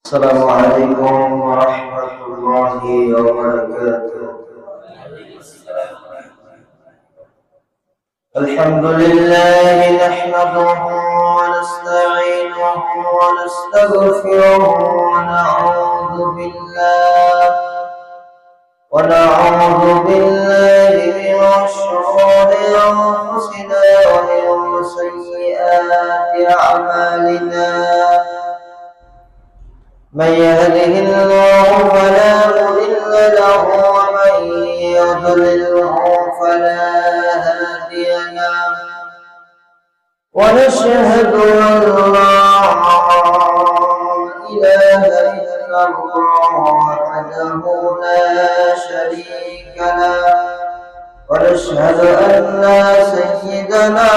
السلام عليكم ورحمة الله وبركاته. الحمد لله نحمده ونستعينه ونستغفره ونعوذ بالله من شرور أنفسنا ومن سيئات أعمالنا. من يهده الله فلا مضل له ومن يضلله فلا هادي له. ونشهد أن لا إله إلا الله وحده لا شريك له. ونشهد أن سيدنا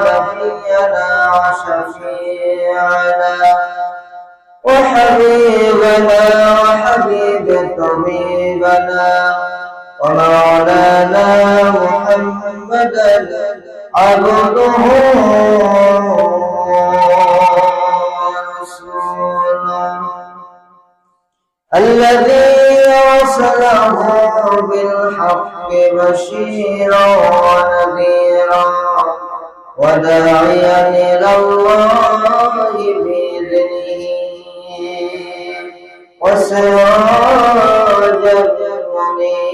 نبينا وشفيعنا وحبيبنا وحبيب طبيبنا ومولانا محمدا عبده ورسوله الذي أرسله بالحق بشيرا ونذيرا وداعيا إلى الله بإذنه وسراجا منيرا.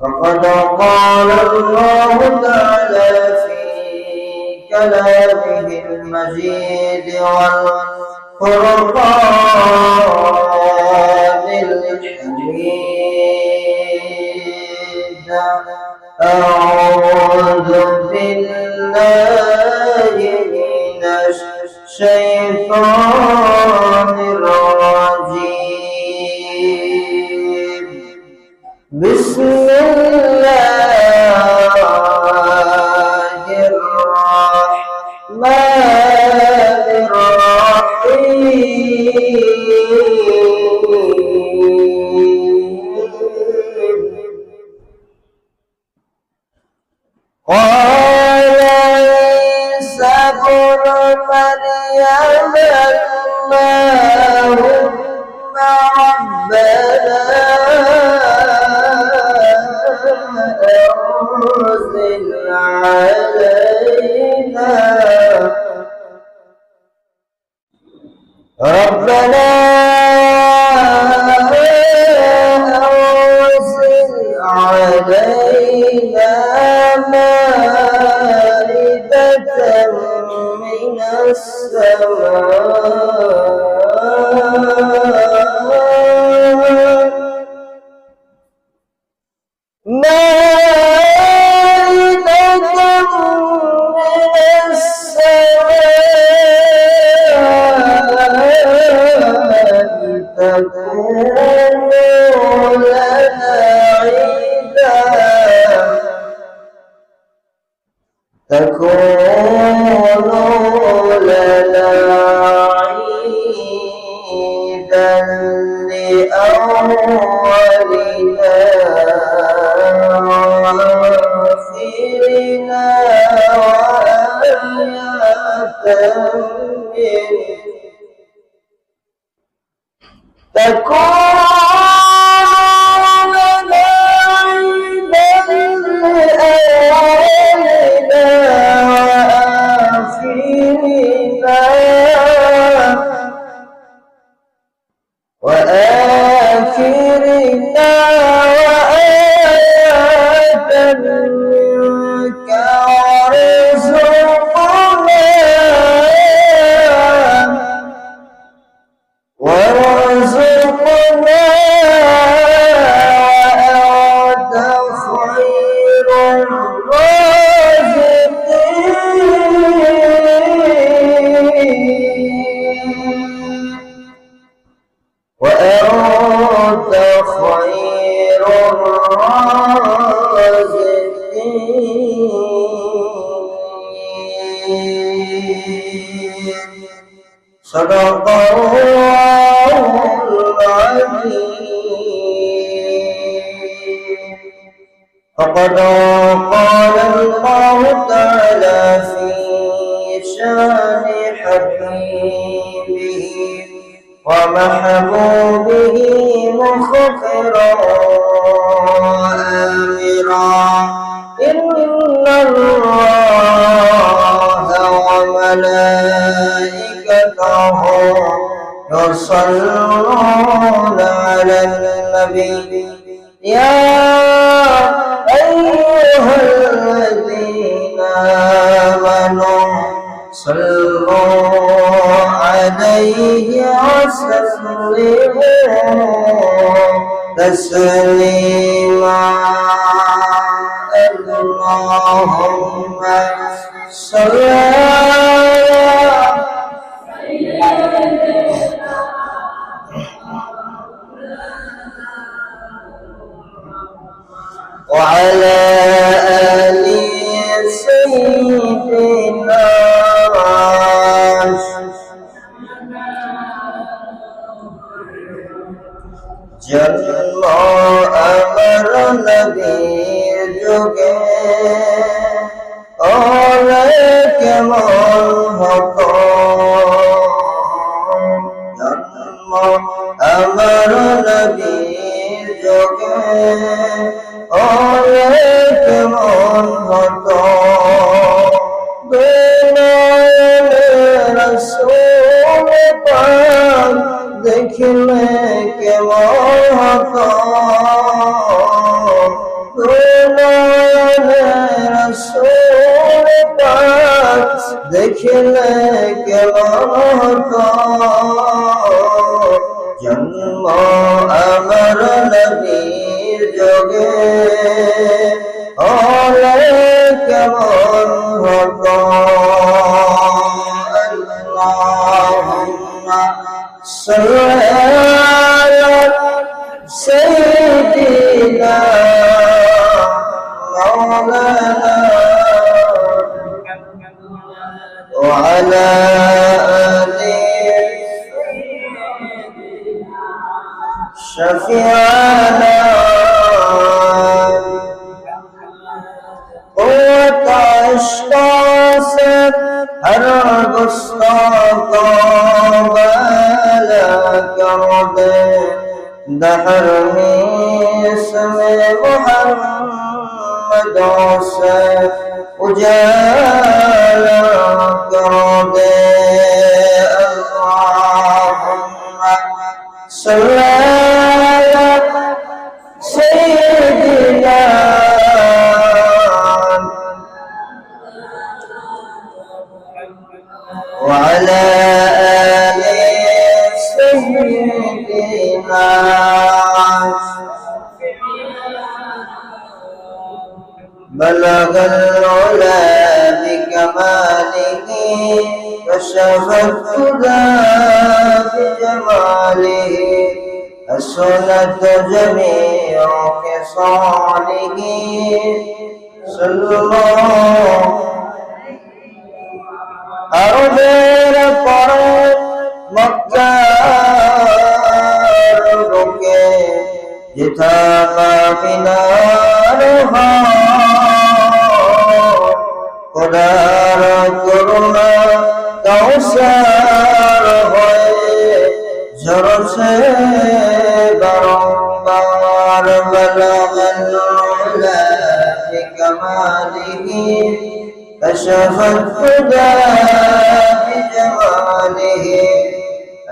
فقد قال الله تعالى في كلامه المجيد والفرقان الحميد: أعوذ بالله من الشيطان الرجيم. بسم الله الرحمن الرحيم. قال عيسى ابن مريم اللهم ربنا أنزل علينا مائدة من السماء تكون لنا عيدا لأولنا وآخرنا وآية منك. وآخرنا وآية منك وارزقنا وأنت خير الرازقين. وأنت خير الرازقين. صدق الله العظيم. فقد قال الله تعالى في شان حبيبه ومحبوبه مخبرا وآمرا إن الله وملائكته يصلون على النبي يا أيها الذين آمنوا صلوا عليه وسلموا تسليما اللهم صل وعلى آل سيدنا जन्म अमर नबी जुगे और के मन हतो जन्म अमर नबी जुगे और के मन हतो रसूल पाक देखने के मोहतो रसूल पाक देखने के मोहतो जन्म अमर नबी जोगे और के मोहतो صل على سيدنا مولانا وعلى آله شفيعنا قوة عشق हर गुस्ताखो कर दे दहर में इसमें मुहम्मद से उजाला कर दे अल्लाहुम्मा सल्ली अला सय्यिदिना وعلى آل سيدنا بلغ العلا بكماله كشف الهدى بجماله حسنت جميع خصاله صلى الله अरबेर पर मक्कार रुके जिथा मिनार हो खुदार करुणा कौसर होए झरसे बारंबार बलगल उला बिकमालिही كشف الهدى بجماله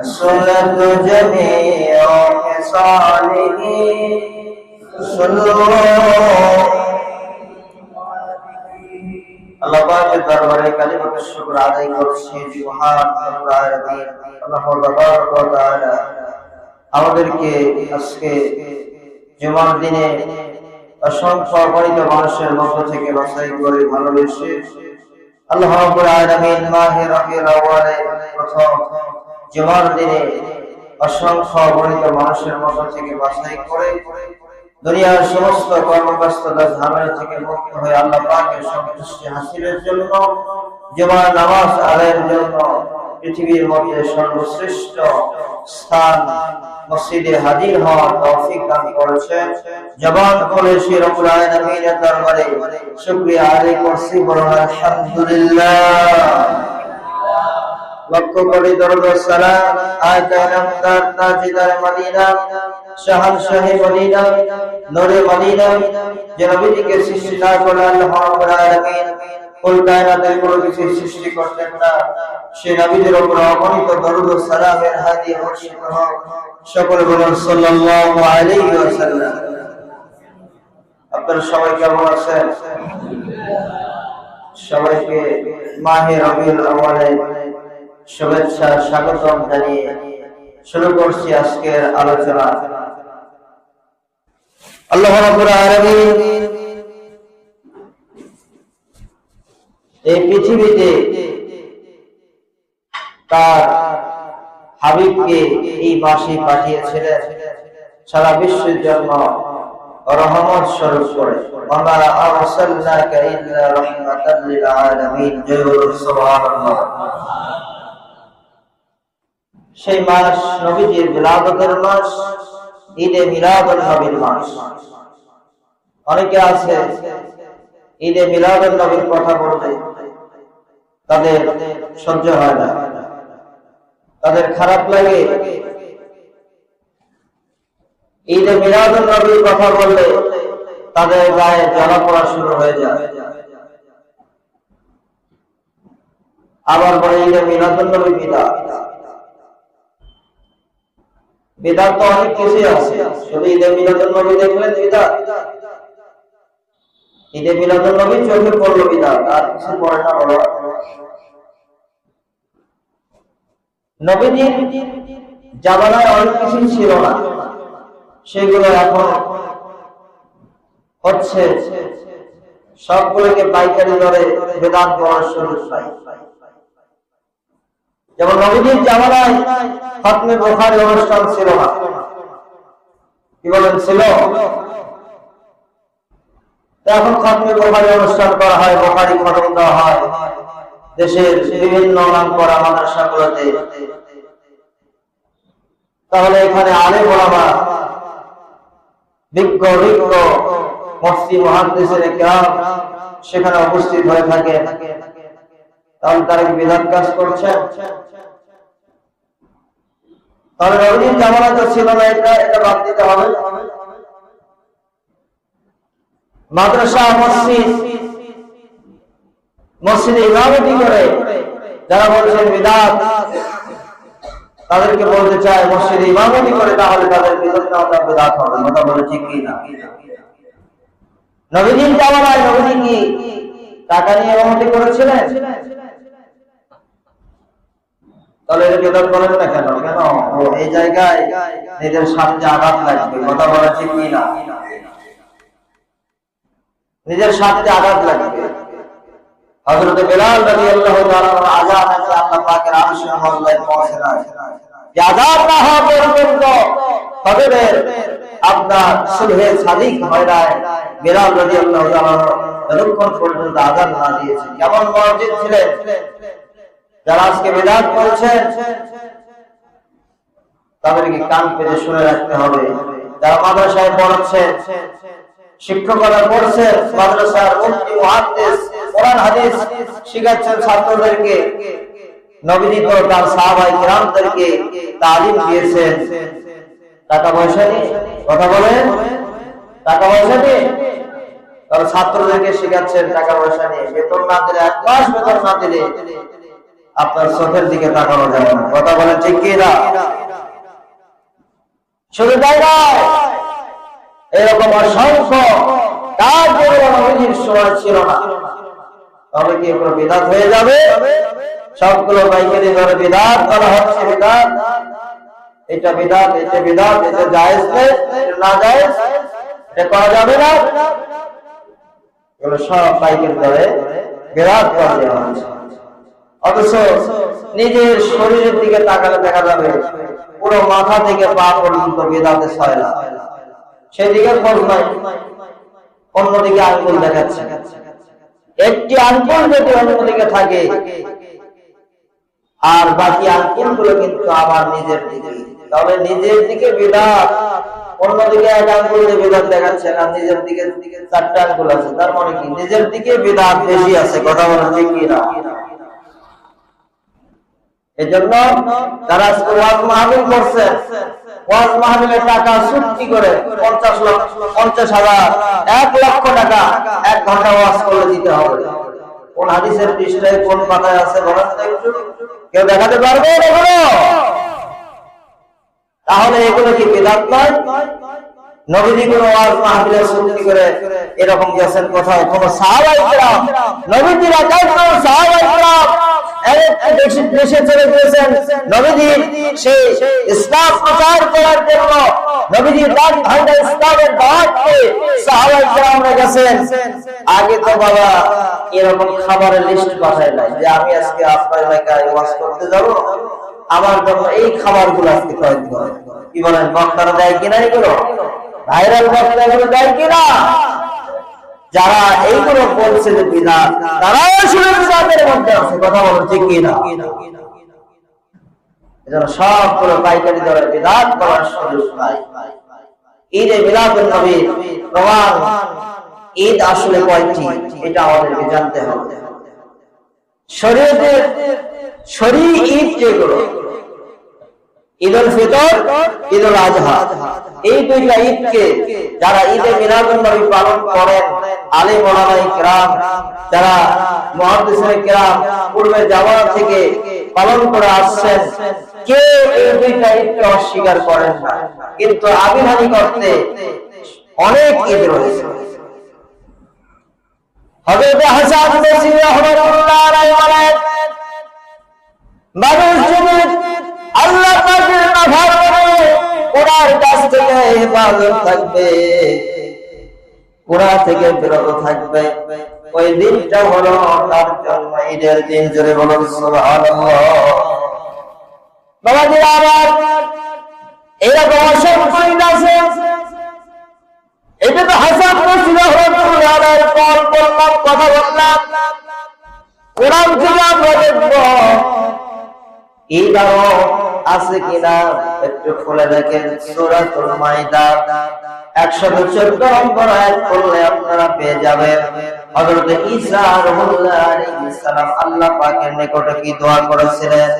السنة جميع خصاله صلوا الله পাকের দরবারে কালিমাত শুকর আদায় করছি সুবহান আল্লাহ তাবারক ওয়া তাআলা আমাদেরকে আজকে জুমার দিনে অসংখ্য অগণিত মানুষের মধ্য থেকে বাছাই করে ভালোবেসে আল্লাহ রাব্বুল আলামিন মাহে রবিউল আউয়ালে প্রথম জুমার দিনে অসংখ্য অগণিত মানুষের মধ্য থেকে বাছাই করে দুনিয়ার সমস্ত কর্মব্যস্ততা ঝামেলা থেকে মুক্ত হয়ে আল্লাহ পাকের সন্তুষ্টি হাসিলের জন্য জুমার নামাজ আদায়ের জন্য পৃথিবীর মধ্যে সর্বশ্রেষ্ঠ স্থান মসজিদে হাজির হওয়ার তৌফিক দান করেছেন। জবান খুলে সে রব্বুল আলামিনের দরবারে শুকরিয়া আদায় করছি, বলুন আলহামদুলিল্লাহ। লক্ষ কোটি দরুদ ও সালাম আয়ে নামদার তাজদার মদিনা শাহনশাহে মদিনা নূরে মদিনা যে নবীকে সৃষ্টি না করে আল্লাহ রাব্বুল আলামিন কুল কায়নাতের কোনো কিছু সৃষ্টি করতেন না, সেই নবীদের উপর অগণিত দরুদ ও সালামের হাদিয়া বর্ষিত হোক। সকলে বলুন সাল্লাল্লাহু আলাইহি ওয়াসাল্লাম। আপনারা সবাই কেমন আছেন? সবাইকে মাহে রবিউল আউয়ালে শুভেচ্ছা স্বাগতম জানিয়ে শুরু করছি আজকের আলোচনা। আল্লাহ রাব্বুল আলামিন এই পৃথিবীতে তার হাবিবকে এই মাসে পাঠিয়েছিলেন সারা বিশ্বের জন্য রহমত স্বরূপ করে। ওয়া মা আরসালনাকা ইল্লা রাহমাতাল লিল আলামিন। সুবহানাল্লাহ। সেই মাস নবীজির বিলাদতের মাস, ঈদে মিলাদুন নবীর মাস। অনেকে আছে ঈদে মিলাদুন নবীর কথা বলতে তাদের সহ্য হয় না, তাদের খারাপ লাগে। ঈদে মিলাদুন নবীর কথা বললে তাদের গায়ে জ্বালা পড়া শুরু হয়ে যায়। আবার বলে ঈদে মিলাদুন নবী বিদআত। বিদআত তো অনেক কিছু আছে, শুধু ঈদে মিলাদুন নবী দেখলেন বিদআত। ঈদে মিলাদুন নবী চোখে পড়লো বিদআত, আর কিছু পড়ে না। হলো নবীজির জামানায় অনেক কিছু ছিল না, সেগুলো এখন হচ্ছে। সবগুলোকে পাইকারি দরে বেদাত করার সুযোগ পাই। যেমন নবীজির জামানায় খতমে বুখারী অনুষ্ঠান ছিল না। কি বলেন, ছিল? এখন খতমে বুখারী অনুষ্ঠান করা হয়, বুখারী খতম দেওয়া হয় দেশের বিভিন্ন নামকরা মাদ্রাসাগুলোতে। তাহলে এখানে আলেম ওলামা, বিজ্ঞ মুফতি মুহাদ্দিসিনে কিরাম সেখানে উপস্থিত হয়ে থাকে। তাহলে তারা কি বিদআত কাজ করছেন? তাহলে নবীর জামানা তো ছিল না, এটা বাদ দিতে হবে। মাদ্রাসা মসজিদে ইমামতি করে যারা বলছেন বিদআত, তাদেরকে বলতে চায় মসজিদে ইমামতি করে, তাহলে তাদের বিদআত হবে। কথা বলে ঠিক কি না? নবীজির জামানায় নবীজি কি টাকা নিয়ে ইমামতি করেছিলেন? তাহলে এটা বিদআত বলেন না কেন? কেন এই জায়গায় নিজের স্বার্থে আঘাত লাগবে। কথা বলে ঠিক কি না? নিজের স্বার্থে আঘাত লাগবে। হযরত বিলাল রাদিয়াল্লাহু তাআলা আযান আছে আল্লাহ পাকের আরশের মহল্লায় পৌঁছে না, যে আযান না হওয়া পর্যন্ত ফজরের আপনার সুবহে সাদিক হয় না। বিলাল রাদিয়াল্লাহু তাআলা যতক্ষণ পর্যন্ত আযান না দিয়েছে। কেমন মসজিদ ছিলেন? যারা আজকে বিদআত করছেন তাদেরকে কান পেতে শুনে রাখতে হবে। যারা মাদ্রাসায় পড়াচ্ছেন, শিক্ষকরা করছেন, মাদ্রাসার মুফতি মুহাদ্দিস কোরআন হাদিস শিখাচ্ছেন ছাত্রদেরকে, নবীজি তো তার সাহাবায়ে কিরামদেরকে তালিম দিয়েছেন টাকা পয়সা নিয়ে। কথা বলেন, টাকা পয়সা নিয়ে তার ছাত্রদেরকে শিখাচ্ছেন টাকা পয়সা নিয়ে। বেতন না দিলে, এক মাস বেতন না দিলে আপনার চোখের দিকে তাকানো যাবে না। কথা বলেন ঠিক কি না? শুধু তাই নয়, এরকম অসংখ্য কাজ যেগুলো নবীজির সময় ছিল না, তবে কি এগুলো বিদআত হয়ে যাবে? সবগুলো পাইকারি দরে বিদআত করা হচ্ছে। বিদআত, এটা বিদআত, এটা বিদআত, এটা জায়েজ নেই, এটা না জায়েজ, এটা করা যাবে না। এগুলো সব পাইকারি দরে বিদআত করে দেওয়া হচ্ছে। অথচ নিজের শরীরের দিকে তাকালে দেখা যাবে পুরো মাথা থেকে পা পর্যন্ত বিদআতে ছয়লা। সেদিকে খোঁজ নাই, অন্যদিকে আঙ্গুল দেখাচ্ছে। একটি আঙ্গুল যদি অন্যদিকে থাকে আর বাকি আঙ্গুলগুলো কিন্তু আমার নিজের দিকে, তাহলে নিজের দিকে বিদআত, অন্যদিকে এক আঙ্গুল দিয়ে বিদআত দেখাচ্ছে না, নিজের দিকে চারটা আঙ্গুল আছে, তার মানে কি নিজের দিকে বিদআত বেশি আছে। কথা বলা ঠিক কি না? এজন্য যারা ওয়াজ মাহফিল করছে, ওয়াজ মাহফিলের টাকা চুক্তি করে 50,000 1,00,000 টাকা 1 ঘন্টা ওয়াজ করে দিতে হবে। কোন হাদিসের পৃষ্ঠায় কোন পাতায় আছে বলেন তো একটু? কেউ দেখাতে পারবে এগুলো? তাহলে এগুলো কি বিদআত নয়? নবীজি কোন ওয়াজ মাহফিলের চুক্তি করে এরকম গেছেন কোথাও? কোন সাহাবায়ে কেরাম, নবীজির একান্তর সাহাবায়ে কেরাম দেশে চলে গিয়েছেন নবীজি সেই ইসলাম প্রচার করার জন্য, নবীজি তার ভাইটা ইসলামের দাওয়াতকে সাহাবায়ে কেরামরা গেছেন। আগে তো বাবা এরকম খাবারের লিস্ট পাঠায় নাই যে আমি আজকে আপনার এলাকায় ওয়াজ করতে যাব, আমার জন্য এই খাবারগুলো আজকে তৈরি করে। কি বলেন, বক্তারা দেয় কিনা এগুলো? ভাইরাল বক্তা এগুলো দেয় কিনা? যারা এইগুলো বলছে যে বিদআত, তারাও আসলে বিদআতের মধ্যে আছে। কথা বলেন ঠিক কিনা? এজন্য সবগুলো পাইকারি দরে বিদআত করার সুযোগ নাই। ঈদে মিলাদুন নবীর প্রমাণ, ঈদ আসলে কয়টি এটা আমাদেরকে জানতে হবে। শরীয়তের শরঈ ঈদ যেগুলো, ঈদুল ফিতর, ঈদুল আযহা, এই দুইটা ঈদকে যারা ঈদে মিলাদুন নবী পালন করেন, আলেম ওলামায়ে কেরাম, যারা মুহাদ্দিসিনে কেরাম পূর্বে জামানা থেকে পালন করে আসছেন, কেউ এই দুইটা ঈদকে অস্বীকার করেন না। কিন্তু আবিধানিক অর্থে অনেক ঈদ রয়েছে। হযরত হাসান বসরি রাহমাতুল্লাহ আলাইহি বলেন, মানুষ যদি আল্লাহ পাকের নাফরমানি ওনার কাছ থেকে হেফাজত থাকবে, ওরা থেকে বিরত থাকবে, ওই দিনটা হলো তার জন্য ঈদের দিন। জোরে বলুন সুবহানাল্লাহ। বাবাজিরা আমার, এরকম অসংখ্য ঈদ আছে। এটা তো হাসান বসরি রাহমাতুল্লাহ আলাইহির কল বললাম, কথা বললাম। কোরআন থেকে আমরা দেখব ঈদ আরো আছে কিনা একটু খুলে দেখেন। সূরাতুল মাইদা 114 নম্বর আয়াত পড়লে আপনারা পেয়ে যাবেন হযরত ঈসা রুহুল্লাহ আলাইহিস সালাম আল্লাহ পাকের নিকটে কি দোয়া করেছিলেন।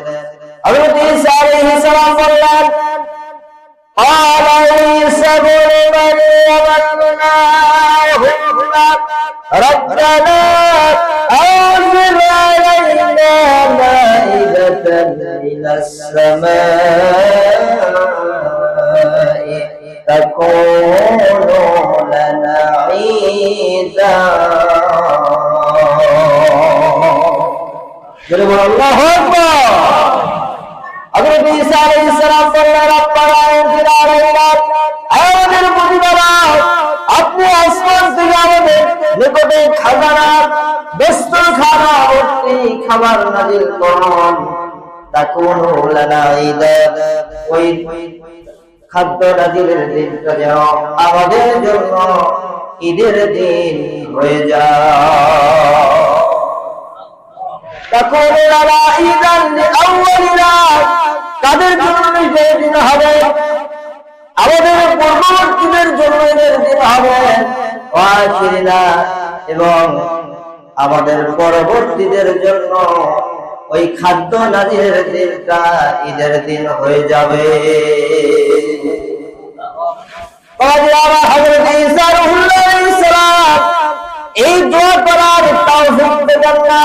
হযরত ঈসা আলাইহিস সালাম বললেন, قال عيسى ابن مريم ربنا أنزل علينا مائدة من السماء تكون لنا عيدا। الله أكبر। হযরত ঈসা আলাইহিস সালাম বললেন, রব্বানা আনজিল আলাইনা, আমাদের প্রতিপালক আপনি আসমান থেকে আমাদের নিকটে খাজানা, দস্তরখানা ভর্তি খাবার নাযিল করুন। তাকুনু লানা ঈদা, ওই খাদ্য নাযিলের দিনটা যেন আমাদের জন্য ঈদের দিন হয়ে যায়। তাকুনু লানা ঈদান লিআউয়ালিনা, তাদের জন্য ঈদের দিন হবে, আমাদের পূর্ববর্তীদের জন্য ঈদের দিন হবে। ওয়াখিরিনা, এবং আমাদের পরবর্তীদের জন্য ওই খাদ্য নাযিলের দিনটা ঈদের দিন হয়ে যাবে। হযরত ঈসা রুহুল্লাহ আলাইহিস সালাম এই দোয়া করার তৌফিক দেন না।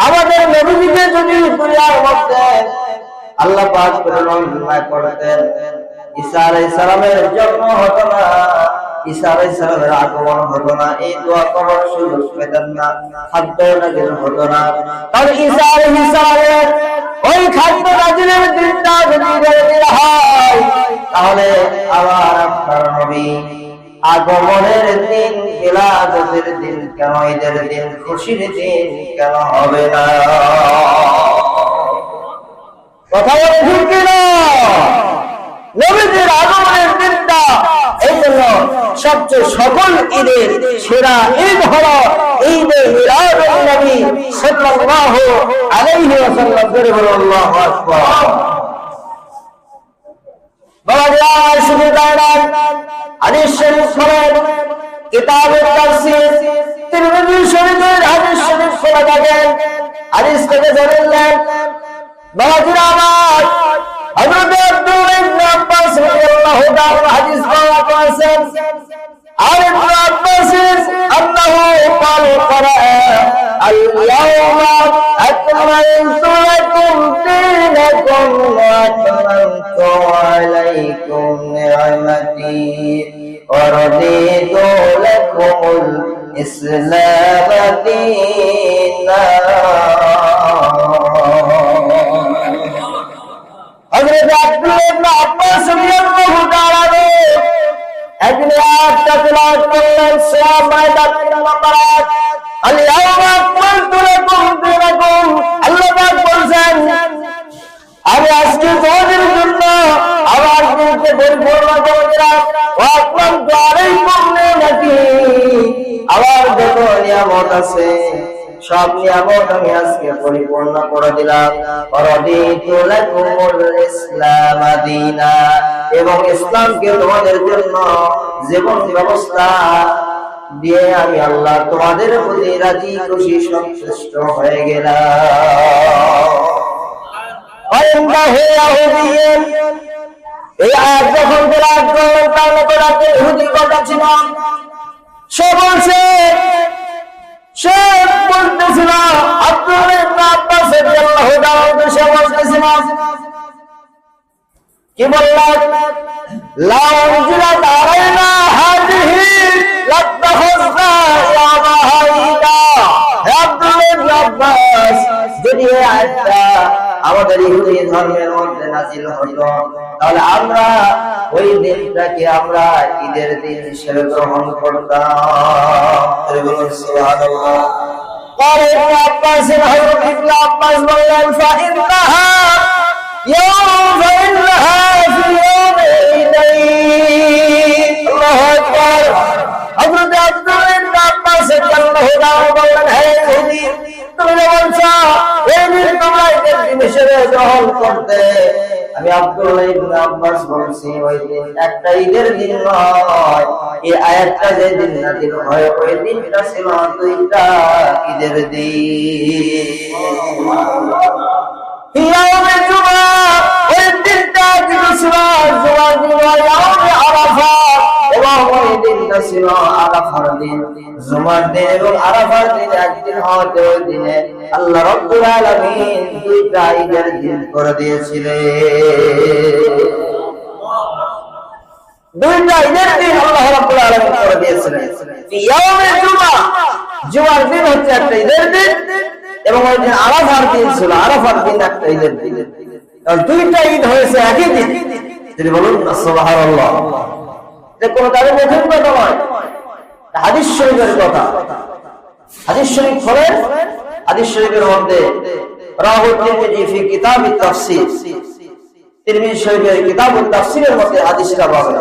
আমাদের নবীজিকে যদি দুনিয়ার মধ্যে আল্লাহ পাক প্রেরণা করতেন, ঈসা আলাইহিস সালামের জন্ম হতো না, ঈসা আলাইহিস সালামের আগমন হতো না, এই দোয়া করার সুযোগ পেতেন না, খাদ্য নাযিল হতো না। তাহলে ঈসা আলাইহিস সালামের ওই খাদ্য নাযিলের দিনটা যদি ঈদের হয়, তাহলে আবার আপনার নবী আগমনের দিন, মিলাদের দিন কেন, ঈদের দিন, খুশির দিন কেন হবে না? কথা বলে ঠিক কিনা? নবীজির আগমনের দিনটা এই জন্য সবচেয়ে সকল ঈদের সেরা ঈদ হলো ঈদে মিলাদুন নবী সাল্লাল্লাহু আলাইহি ওয়াসাল্লাম। আল্লাহু আকবার। বাবা শুধু তাই না, হাদিস শরীফ পড়েন, কিতাবুত তাফসীর তিরমিজি শরীফের হাদিস শরীফ পড়ে থাকেন। হাদিস থেকে জানেন বাবাজিরা আমার, হযরত আব্দুল্লাহ ইবনে আব্বাস রাদিয়াল্লাহু তাআলা হাদিস বর্ণনা করেছেন, আর ইবনে আব্বাস আল্লাহু ক্বালা আল-ইয়াওমা আকমালতু লাকুম দীনাকুম ওয়া আতমামতু আলাইকুম নি'মাতি ওয়া রাদিতু লাকুমুল ইসলাম দীনান। হযরত আব্দুল্লাহ ইবনে আব্বাস রাদিয়াল্লাহু তাআলা একদিন আয়াতটা তেলাওয়াত করলেন, সূরা মাইদা 3 নম্বর আয়াত, আল-ইয়াওমা আকমালতু লাকুম দীনাকুম। আল্লাহ পাক বলেন, আমি আজকে তোমাদের জন্য আমার দিনকে পরিপূর্ণ করে দিলাম, ওয়া আকমালতু আলাইকুম নি'মাতি, আমার যত নিয়ামত আছে সব নিয়ামত আমি আজকে পরিপূর্ণ করে দিলাম, ওয়া রাদিতু লাকুমুল ইসলাম দীনান, এবং ইসলামকে তোমাদের জন্য জীবন ব্যবস্থা দিয়ে আমি আল্লাহ তোমাদের প্রতি রাজি খুশি সন্তুষ্ট হয়ে গেলাম। এই আয়াত যখন তেলাওয়াত করলেন, তার মধ্যে ইহুদি কথা ছিল, সে বলছে, সে বলতেছিল, আব্দুল্লাহ ইবনে আব্বাস রাদিয়াল্লাহু তাআলা সে বলতেছিল, কি বললেন, লা উনজিলাত আলাইনা হাযিহি লাত্তাখাযনা ইয়ামাহা ঈদা। হে আব্দুল্লাহ ইবনে আব্বাস, যদি এই আয়াতটা আমাদের ইহুদি ধর্মের মধ্যে নাযিল হতো, তাহলে আমরা ওই দিনটাকে আমরা ঈদের দিন হিসেবে গ্রহণ করতাম। সুবহানাল্লাহ। পরে ইবনে আব্বাস হযরত ইবনে আব্বাস বললেন, ফাইন্নাহা ইয়াউমুহা ফি ইয়াউমিন। আল্লাহু আকবার। হযরত আব্দুল্লাহ ইবনে আব্বাস রাদিয়াল্লাহু তাআলা বললেন, হে ইহুদি, তুমি বলছো এই দিন তোমরা ঈদের দিন হিসেবে গ্রহণ করতে, আমি আব্দুল্লাহ ইবনে আব্বাস বলছি ওই দিন একটা ঈদের দিন নয়, এই আয়াতটা যে দিন নাযিল হয় ওই দিনটা ছিল দুইটা ঈদের দিন। ইয়াউমে জুমা, ওই দিনটা ছিল জুমার দিন, ইয়াউমে আরাফা, এবং ওই দিনটা ছিল আরাফার দিন। জুমার দিন এবং আরাফার দিন একদিন হওয়াতে ওই দিনে আল্লাহ রাব্বুল আলামিন দুইটা ঈদের দিন করে দিয়েছিলেন। দুইটা ঈদের দিন আল্লাহ রাব্বুল আলামিন করে দিয়েছিলেন। ইয়াউমে জুমা, জুমার দিন হচ্ছে একটা ঈদের দিন, এবং ওই দিন আরাফার দিন ছিল, আরাফার দিন একটা ঈদের দিন। দুইটা ঈদ হয়েছে একই দিন। যদি বলুন সুবহানাল্লাহ। এটা কোনো কারো মুখের কথা নয়, হাদিস শরীফের কথা। হাদিস শরীফ হলেন, হাদিস শরীফের মধ্যে রাওয়াহু তিরমিজি ফি কিতাবিত তাফসীর, তিরমিজি শরীফের কিতাবুত তাফসীরের মধ্যে হাদিসটা পাবেন।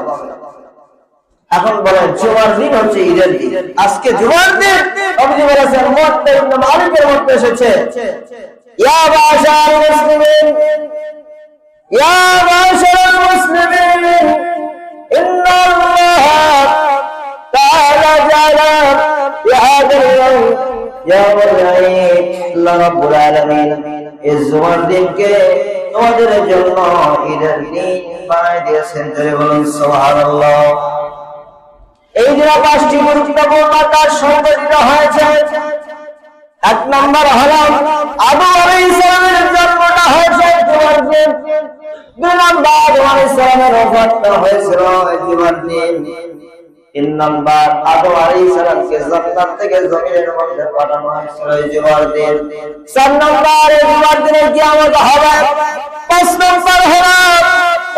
এখন বলেন জুমার দিন হচ্ছে ঈদের দিন, আজকে জুমার দিন। নবীজি বলেছেন, মুওয়াত্তা ইবনে মালিকের মধ্যে এসেছে, ইয়া মাশাআল মুসলিমিন, ইয়া মাশাআল মুসলিমিন, ইন্নাল্লাহা তাআলা জাআলা লিহাযাল ইয়াউমুল ঈদ। আল্লাহ রাব্বুল আলামিন এই জুমার দিনকে তোমাদের জন্য ঈদের দিন বানিয়ে দিয়েছেন। জোরে বলুন সুবহানাল্লাহ। এই দিন পাঁচটি গুরুত্বপূর্ণ কাজ সংঘটিত হয়েছে। এক নম্বর হলো আদম আলাইহিস সালামের জন্মটা হয়েছে জুমার দিন। দুই নম্বর আদম আলাইহিস সালামের ওফাতটা হয়েছিল জুমার দিন। তিন নম্বর আদম আলাইহিস সালামকে জান্নাত থেকে জমিনের মধ্যে পাঠানো হয়েছিল জুমার দিন। চার নম্বর এই জুমার দিনে কিয়ামত হবে। পাঁচ নম্বর হলো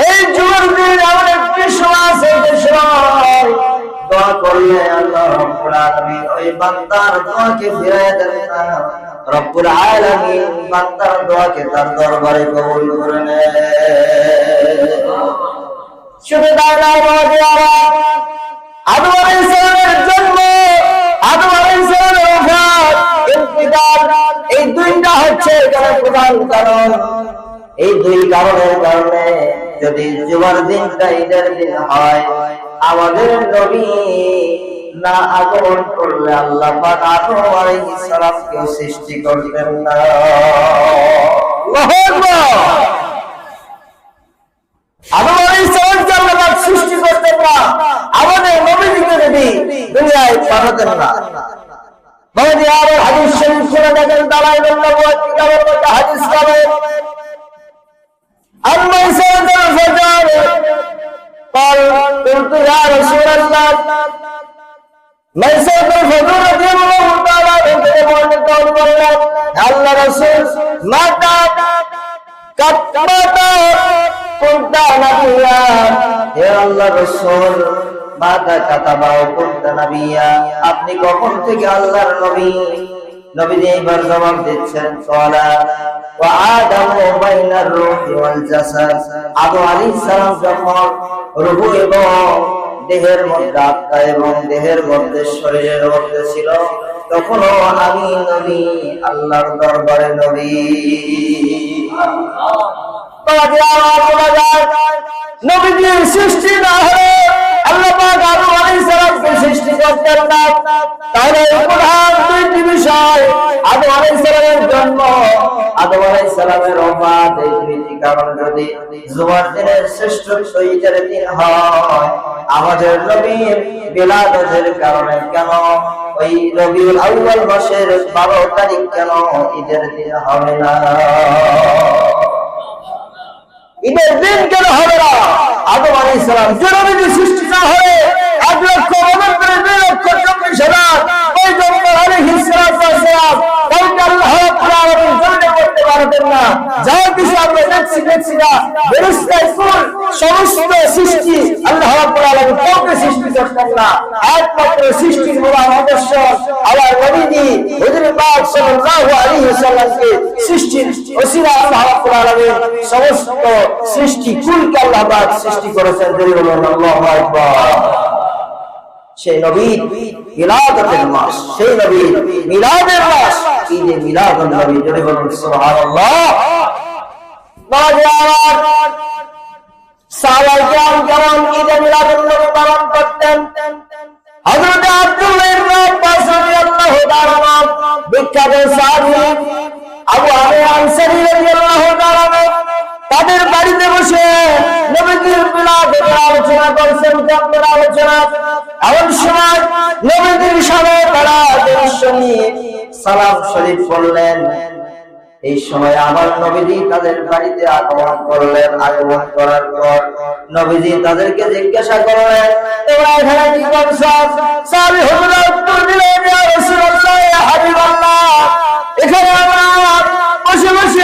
এই জুমার দিন এমন একটি সময় আছে, যে সময় দোয়া করলে আল্লাহ রাব্বুল আলামিন ওই বান্দার দোয়াকে ফিরিয়ে দেন না। রব্বুল আলামিন বান্দার দোয়াকে তার দরবারে কবুল করে নেন। শুধু তাই নয়, আদম আলাইহিস সালামের জন্ম, আদম আলাইহিস সালামের ওফাত, ইন্তিকাল, এই দুইটা হচ্ছে এখানে প্রধান কারণ। এই দুই কারণের কারণে যদি জুমার দিনটা ঈদের দিন হয়, আমাদের নবী না আগমন করলে আল্লাহ পাক আদম আলাইহিস সালামকে সৃষ্টি করতেন না। আল্লাহু আকবার। বানাতেন না। বাবাজি আবার হাদিস শরীফ শুনে দেখেন দালাইলুন নবুওয়াত কিতাবের মধ্যে হাদিস পাবে আম্মা সাইয়্যিদুল ফাজার قال قلت يا رسول الله মাইসাদুল ফাজর রাদিয়াল্লাহু তাআলা থেকে বর্ণিত বললেন আল্লাহ রাসূল মাতা কাতমাতা কুনতা নবিয়া হে আল্লাহ রাসূল মাতা কাতাবা কুনতা নবিয়া আপনি কখন থেকে আল্লাহর নবী? নবীজি এইবার জবাব দিচ্ছেন সালা ওয়া আদামু বাইনার রূহি ওয়াল জাসাদ আদম আলাইহিস সালাম যখন রূহ এবং দেহের মধ্যে আত্মা এবং দেহের মধ্যে শরীরের মধ্যে ছিল তখনও আমি নবী আল্লাহর দরবারে নবী। নবীজির সৃষ্টি না হলে আল্লাহ পাক আদম আলাইহিস সালামকে সৃষ্টি করতেন না। তাহলে প্রধান দুইটি বিষয় আদম আলাইহিস সালামের জন্ম, আদম আলাইহিস সালামের ওফাত, এই দুইটি কারণ যদি জুমার দিনের শ্রেষ্ঠত্ব ঈদের দিন হয়, আমাদের নবীর মিলাদের কারণে কেন ওই রবিউল আউয়াল মাসের 12 তারিখ কেন ঈদের দিন হবে না? ঈদের দিন কেন হবে না? আদম আলাইহিস সালাম যে নবীর সৃষ্টি না হয়ে 1,29,2,40,000 পয়গম্বর আলাইহিস সালাম কাউকে আল্লাহ রাব্বুল আলামিন জন্ম করতে পারতেন না। যা কিছু আমরা দেখছি না ফেরেশতায় কুল সমস্ত সৃষ্টি আল্লাহ রাব্বুল আলামিন কাউকে সৃষ্টি করতেন না। একমাত্র সৃষ্টির মূল আদর্শ আল্লাহ নবীজি হুজুর পাক সাল্লাল্লাহু আলাইহি ওয়াসাল্লামকে সৃষ্টির ওসিলা আল্লাহ রাব্বুল আলামিন সমস্ত সৃষ্টি কুলকে আল্লাহ পাক সৃষ্টি করেছেন। আল্লাহু আকবার। সেই নবীর মিলাদের মাস, সেই নবীর মিলাদের মাস ঈদে মিলাদুন নবী, যদি বলুন সুবহানাল্লাহ। সাহাবায়ে কেরাম যেমন ঈদে মিলাদুন নবী পালন করতেন, হযরত আব্দুল্লাহ ইবনে আব্বাস রাদিয়াল্লাহু তাআলা বিখ্যাত সাহাবী আবু আমির আনসারী রাদিয়াল্লাহু তাআলা তাদের বাড়িতে বসে নবীজির মিলাদের আলোচনা করছেন। আপনার আলোচনা এমন সময় নবীজির সামনে তারা সালাম শরীফ পড়লেন। এই সময় আমার নবীজি তাদের বাড়িতে আগমন করলেন। আগমন করার পর নবীজি তাদেরকে জিজ্ঞাসা করলেন, তোমরা এখানে কি করছো? সাহাবী হুজুর উত্তর দিলেন, ইয়া রাসূলুল্লাহ, ইয়া হাবিবাল্লাহ, এখানে আমরা বসে বসে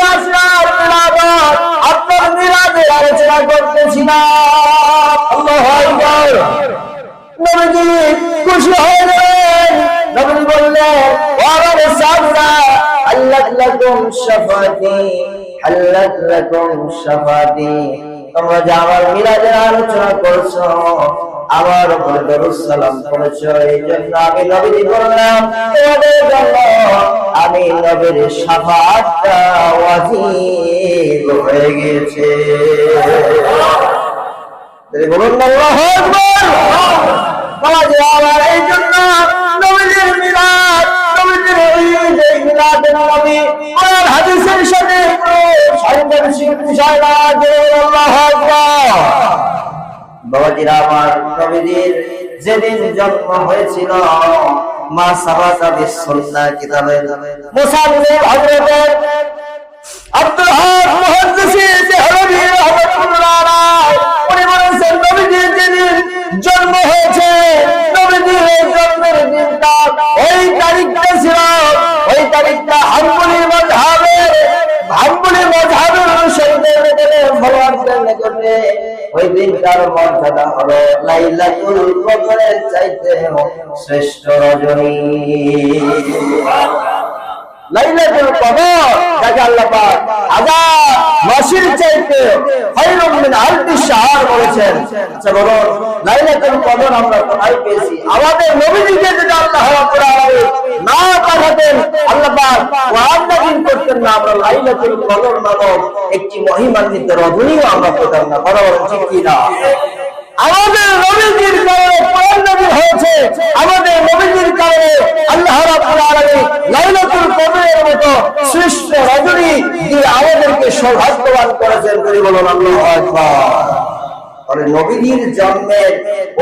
আপনার মিলাদের আলোচনা করতেছিলাম। আল্লাহু আকবার। নবীজি খুশি হয়ে গেলেন। নবীজি বললেন, ও আমার সাহাবীরা, হাল্লাত লাকুম শাফাতি, হাল্লাত লাকুম শাফাতি, তোমরা যে আমার মিলাদের আলোচনা করছো, আমার উপর দরুদ সালাম করেছো, এই জন্য আমি নবীজি বললাম তোমাদের জন্য আমি নবীর শাফাআতটা ওয়াজিব হয়ে গেছে। বলুন আল্লাহু আকবার। বাবাজি আমার এই জন্য নবীর মিলাদ, নবীর ঈদ, এই মিলাদুন নবী কোরআন হাদিসের সাথে সাংঘর্ষিক বিষয় না। আল্লাহু আকবার। বাবাজিরা আমার, নবীজির যেদিন জন্ম হয়েছিল, মা সাবাতা বিসুন্নাহ কিতাবের মুসান্নিফ হযরত আব্দুল হক মুহাদ্দিসি দেহলভী রাহমাতুল্লাহ আলাইহি উনি বলেছেন, নবীজির যেদিন জন্ম হয়েছে, নবীজির এই জন্মের দিনটা, ওই তারিখটা ছিল, ওই তারিখটা হাম্বলি মাযহাবের অনুসারীদের ফলোয়ারদের নিকটে ওই দিনটার মর্যাদা হলো লাইলাতুল কদরের চাইতে শ্রেষ্ঠ রজনী। লাইলাতুল কদর যাকে আল্লাহ পাক হাজার মাসের চাইতে খায়রুম মিন আলফি শাহর বলেছেন। আচ্ছা বলুন, লাইলাতুল কদর আমরা কোথায় পেয়েছি? আমাদের নবীজিকে যদি আল্লাহ রাব্বুল আলামিন না পাঠাতেন, আল্লাহ পাক কোরআন নাযিল করতেন না, আমরা লাইলাতুল কদর নামক একটি মহিমান্বিত রজনীও আমরা পেতাম না। বরাবর ঠিক কি না? আমাদের নবীজির কারণে কোরআন নাযিল হয়েছে, আমাদের নবীজির কারণে আল্লাহ রাব্বুল আলামিন লাইলাতুল কদরের মতো শ্রেষ্ঠ রজনী দিয়ে আমাদেরকে সৌভাগ্যবান করেছেন। বলুন আল্লাহু আকবার। বলে নবীজির জন্মের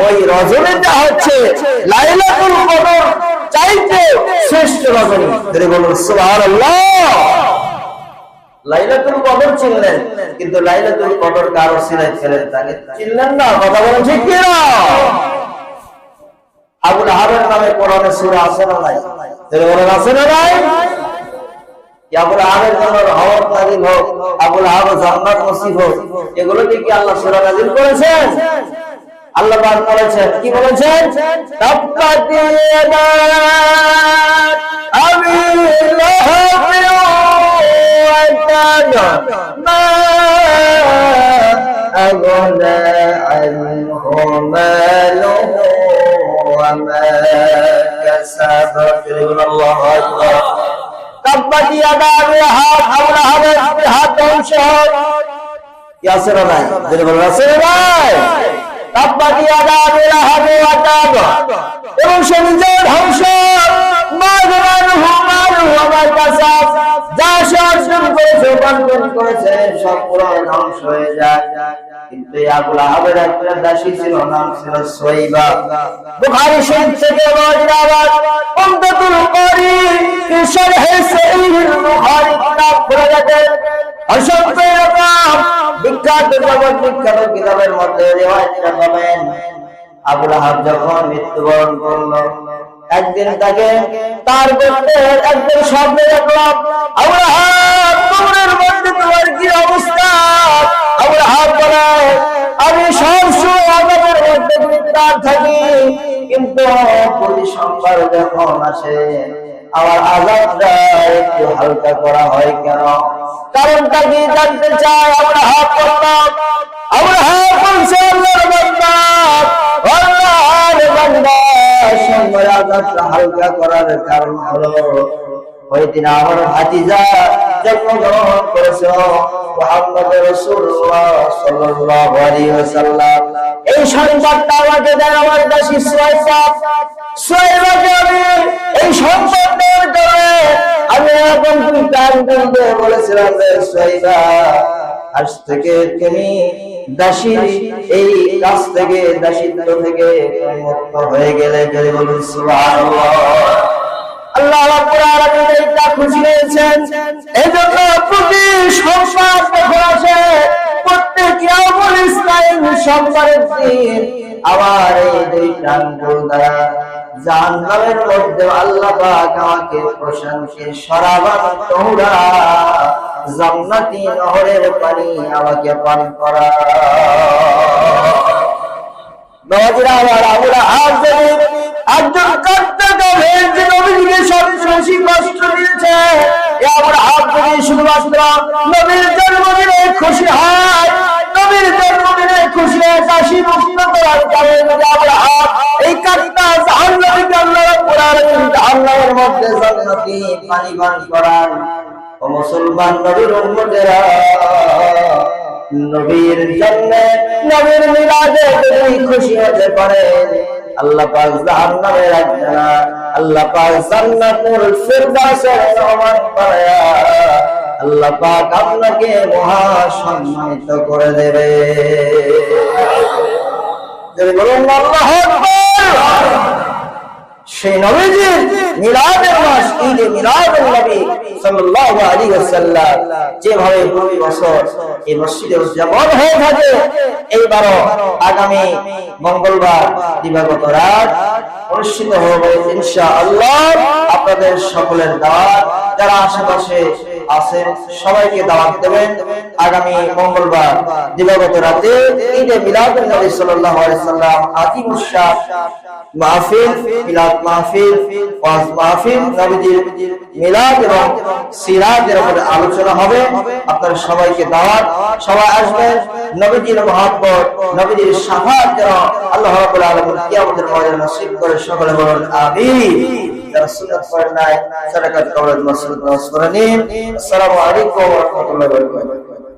ওই রজনীটা হচ্ছে লাইলাতুল কদর চাইতে শ্রেষ্ঠ রজনী। ধরে বলুন সুবহানাল্লাহ। লাইলাতুল কদর চিনলেন, কিন্তু লাইলাতুল কদর কার ওসিলায় ছিলেন তাকে চিনলেন না। কথা বলেন ঠিক কি না? আবুল আহাবের নামে কোরআনে সূরা আছে না নাই? ধরে বলেন আছে না নাই? আবুল আহাবের জন্য রহমত নাযিল হোক, আবুল আহাব জান্নাত নসিব হোক, এগুলো কি আল্লাহ সূরা নাযিল করেছেন? আল্লাহ পাক বলেছেন, কি বলেছেন? তাব্বাত ইয়াদা আবি লাহাব ওয়া তাব মা আগনা আনহু মালুহু ওয়া মা কাসাব। আল্লাহু আকবার। তাব্বাত ইয়াদা আবি লাহাব, আবু লাহাবের হাত ধ্বংস হোক। কি আছে না নাই? যদি বলেন আছে না নাই? তাব্বাত ইয়াদা আবি লাহাব ওয়া তাব, এবং সে নিজের ধ্বংস, মা আগনাহু মালুহু ওয়া মা কাসাব, যা সে অর্জন করেছে উপার্জন করেছে সব পুরো ধ্বংস হয়ে যায়। কিন্তু আবু লাহাবের একটা দাসী ছিল, নাম ছিল সুয়াইবা। বুখারী শরীফ থেকে বর্ণিত উমদাতুল কারি ফি শারহ সহিহুল বুখারী কিতাব পড়ে গেছে। অসংখ্য রকম বিখ্যাত জগৎ বিখ্যাত কিতাবের মধ্যে রিওয়ায়াতটা পাবেন। আবু লাহাব যখন মৃত্যুবরণ করলো, একদিন তাকে তার গোত্রের একজন স্বপ্নে দেখলো, আবু লাহাব কবরের মধ্যে তোমার কি অবস্থা? আবু লাহাব বলে, আমি সবসময় আযাবের মধ্যে গ্রেফতার থাকি, কিন্তু প্রতি সোমবার যখন আসে আমার আযাবটা একটু হালকা করা হয় কেন? কারণটা কি জানতে চাই? আবু লাহাব বলল, আবু লাহাব বলছে, আল্লাহর বান্দা, আল্লাহর বান্দা, সোমবার আযাবটা হালকা করার কারণ হলো ওই দিন আমার ভাতিজা জন্মগ্রহণ করেছে মুহাম্মদ রাসূলুল্লাহ সাল্লাল্লাহু আলাইহি ওয়াসাল্লাম। এই সংবাদটা আমাকে দেন আমার দাসী সুয়াইবা। সুয়াইবাকে আমি এই সংবাদের কারণে আমি এখন টান দিতে বলেছিলাম যে সুয়াইবা, আজ থেকে তুমি দাসীর এই কাজ থেকে, দাসিত্ব থেকে মুক্ত হয়ে গেলে। যদি বলুন সুবহানাল্লাহ। আল্লাহ রাব্বুল আলামিন এটা খুশি হয়েছেন। এজন্য প্রতি সোমবার যখন আসে, প্রত্যেক ইয়াউমুল ইসনাইন সোমবারের দিন আমার এই দুইটা আঙ্গুল দ্বারা জাহান্নামের মধ্যে আল্লাহ পাক আমাকে প্রশান্তির শরাবান তহুরা জান্নাতি নহরের পানি আমাকে পান করা। নবীরা আমার আবু লাহাব যদি একজন কাঠ্যকামের যে নবীকে সবচেয়ে কষ্ট দিয়েছে, আবু লাহাব যদি শুধুমাত্র নবীর জন্মদিনে খুশি হয়, নবীর জন্মদিনে খুশি হয়ে কাশি মুক্ত করার কারণে আবু লাহাব এই কাঠটা জাহান্নামীকে আল্লাহ রাব্বুল আলামিন জাহান্নামের মধ্যে জান্নাতি পানি পান করান। ও মুসলমান নবীর উম্মতেরা, নবীর জন্মে, নবীর মিলাদে যদি খুশি হতে পারেন, আল্লাহ পাক জাহান্নামে রাখবে না, আল্লাহ পাক জান্নাতুল ফিরদাউসের সমান বানায়া আল্লাহ পাক আপনাকে মহা সম্মানিত করে দেবে। যদি বলুন আল্লাহু আকবার। সেই নবীজির মিলাদের মাস ঈদে মিলাদুন নবী সাল্লাল্লাহু আলাইহি ওয়াসাল্লাম যেভাবে প্রতি বছর এই মসজিদে উদযাপন হয়ে থাকে, এইবারও আগামী মঙ্গলবার দিবাগত রাত অনুষ্ঠিত হবে ইনশাআল্লাহ। আপনাদের সকলের দাওয়াত, যারা আশেপাশে আছেন সবাইকে দাওয়াত দেবেন। আগামী মঙ্গলবার দিবাগত রাতে ঈদে মিলাদুন নবী সাল্লাল্লাহু আলাইহি ওয়াসাল্লাম আতিমুশ শাহ মাহফিল, মিলাদ মাহফিল, ওয়াজ মাহফিল, নবীজির মিলাদ এবং সিরাতের উপরে আলোচনা হবে। আপনারা সবাইকে দাওয়াত, সবাই আসবেন। নবীজির মহব্বত, নবীজির শাফাআত যেন আল্লাহ রাব্বুল আলামিন কিয়ামতের ময়দানে নসিব করে। সকলে বলুন আমিন। যারা সুন্নাত পড়েন নাই সাদাকাত কবরের মাসুদ নসরানী। আসসালামু আলাইকুম ওয়া রাহমাতুল্লাহি ওয়া বারাকাতুহু।